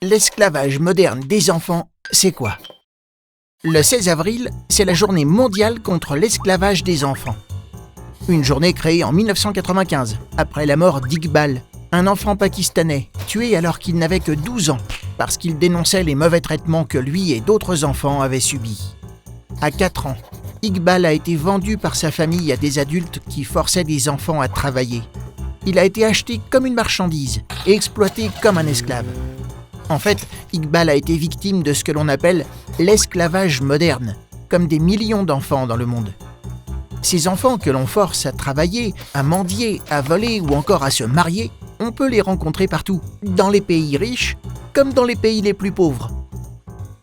L'esclavage moderne des enfants, c'est quoi? Le 16 avril, c'est la journée mondiale contre l'esclavage des enfants. Une journée créée en 1995, après la mort d'Iqbal, un enfant pakistanais tué alors qu'il n'avait que 12 ans, parce qu'il dénonçait les mauvais traitements que lui et d'autres enfants avaient subis. À 4 ans, Iqbal a été vendu par sa famille à des adultes qui forçaient des enfants à travailler. Il a été acheté comme une marchandise et exploité comme un esclave. En fait, Iqbal a été victime de ce que l'on appelle l'esclavage moderne, comme des millions d'enfants dans le monde. Ces enfants que l'on force à travailler, à mendier, à voler ou encore à se marier, on peut les rencontrer partout, dans les pays riches comme dans les pays les plus pauvres.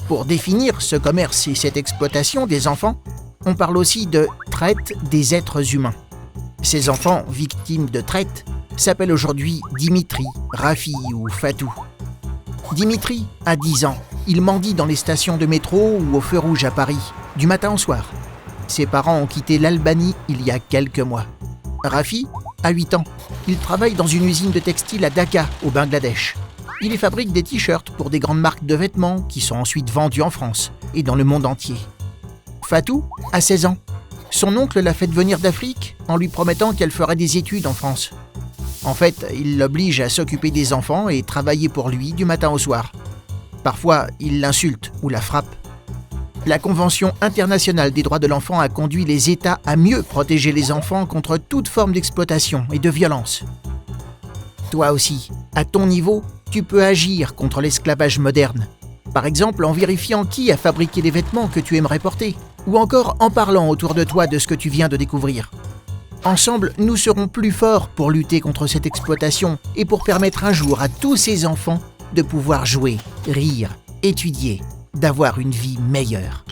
Pour définir ce commerce et cette exploitation des enfants, on parle aussi de traite des êtres humains. Ces enfants victimes de traite s'appellent aujourd'hui Dimitri, Rafi ou Fatou. Dimitri a 10 ans. Il mendie dans les stations de métro ou au feu rouge à Paris, du matin au soir. Ses parents ont quitté l'Albanie il y a quelques mois. Rafi a 8 ans. Il travaille dans une usine de textile à Dhaka, au Bangladesh. Il y fabrique des t-shirts pour des grandes marques de vêtements qui sont ensuite vendus en France et dans le monde entier. Fatou a 16 ans. Son oncle l'a fait venir d'Afrique en lui promettant qu'elle ferait des études en France. En fait, il l'oblige à s'occuper des enfants et travailler pour lui du matin au soir. Parfois, il l'insulte ou la frappe. La Convention internationale des droits de l'enfant a conduit les États à mieux protéger les enfants contre toute forme d'exploitation et de violence. Toi aussi, à ton niveau, tu peux agir contre l'esclavage moderne. Par exemple, en vérifiant qui a fabriqué les vêtements que tu aimerais porter, ou encore en parlant autour de toi de ce que tu viens de découvrir. Ensemble, nous serons plus forts pour lutter contre cette exploitation et pour permettre un jour à tous ces enfants de pouvoir jouer, rire, étudier, d'avoir une vie meilleure.